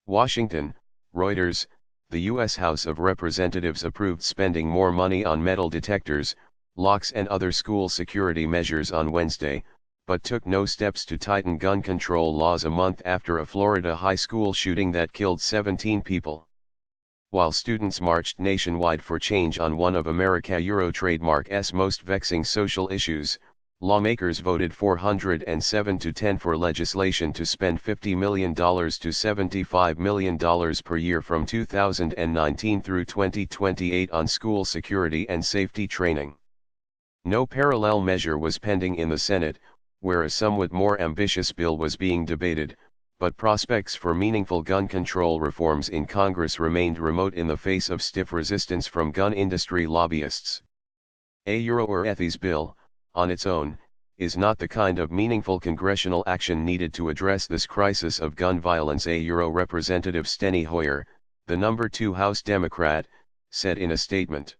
Washington, Reuters, the U.S. House of Representatives approved spending more money on metal detectors, locks and other school security measures on Wednesday, but took no steps to tighten gun control laws a month after a Florida high school shooting that killed 17 people. While students marched nationwide for change on one of America's trademark's most vexing social issues, lawmakers voted 407 to 10 for legislation to spend $50 million to $75 million per year from 2019 through 2028 on school security and safety training. No parallel measure was pending in the Senate, where a somewhat more ambitious bill was being debated, but prospects for meaningful gun control reforms in Congress remained remote in the face of stiff resistance from gun industry lobbyists. Ethies bill, on its own, is not the kind of meaningful congressional action needed to address this crisis of gun violence. Representative Steny Hoyer, the number 2 House Democrat, said in a statement.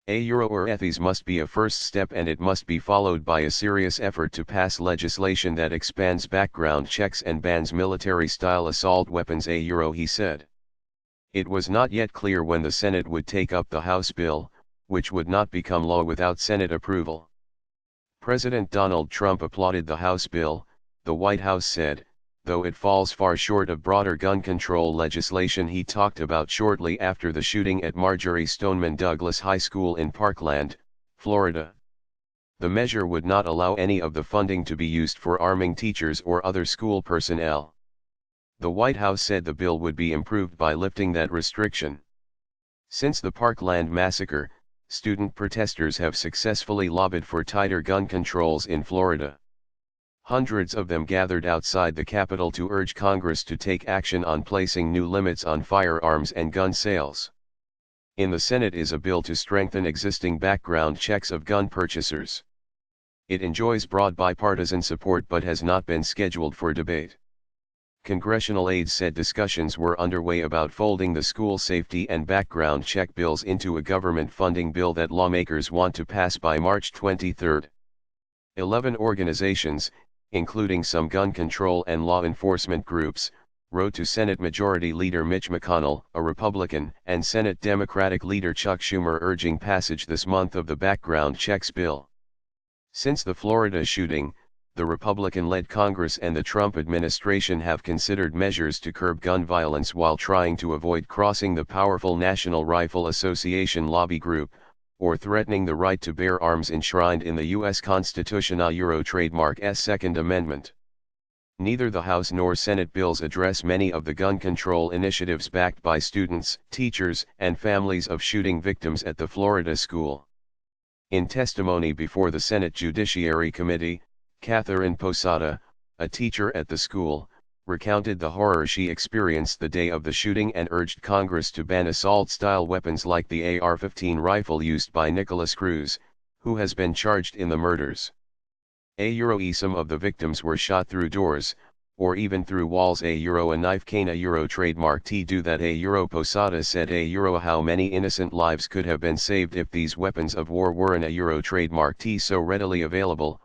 Ethies must be a first step, and it must be followed by a serious effort to pass legislation that expands background checks and bans military-style assault weapons. He said. It was not yet clear when the Senate would take up the House bill, which would not become law without Senate approval. President Donald Trump applauded the House bill, the White House said, though it falls far short of broader gun control legislation he talked about shortly after the shooting at Marjory Stoneman Douglas High School in Parkland, Florida. The measure would not allow any of the funding to be used for arming teachers or other school personnel. The White House said the bill would be improved by lifting that restriction. Since the Parkland massacre, student protesters have successfully lobbied for tighter gun controls in Florida. Hundreds of them gathered outside the Capitol to urge Congress to take action on placing new limits on firearms and gun sales. In the Senate is a bill to strengthen existing background checks of gun purchasers. It enjoys broad bipartisan support but has not been scheduled for debate. Congressional aides said discussions were underway about folding the school safety and background check bills into a government funding bill that lawmakers want to pass by March 23. 11 organizations, including some gun control and law enforcement groups, wrote to Senate Majority Leader Mitch McConnell, a Republican, and Senate Democratic Leader Chuck Schumer urging passage this month of the background checks bill. Since the Florida shooting, the Republican-led Congress and the Trump administration have considered measures to curb gun violence while trying to avoid crossing the powerful National Rifle Association lobby group, or threatening the right to bear arms enshrined in the U.S. Constitution. Trademark's Second Amendment. Neither the House nor Senate bills address many of the gun control initiatives backed by students, teachers, and families of shooting victims at the Florida school. In testimony before the Senate Judiciary Committee, Catherine Posada, a teacher at the school, recounted the horror she experienced the day of the shooting and urged Congress to ban assault-style weapons like the AR-15 rifle used by Nicholas Cruz, who has been charged in the murders. Some of the victims were shot through doors, or even through walls. A knife cane. Trademark to do that. Posada said. How many innocent lives could have been saved if these weapons of war weren't. Trademark so readily available.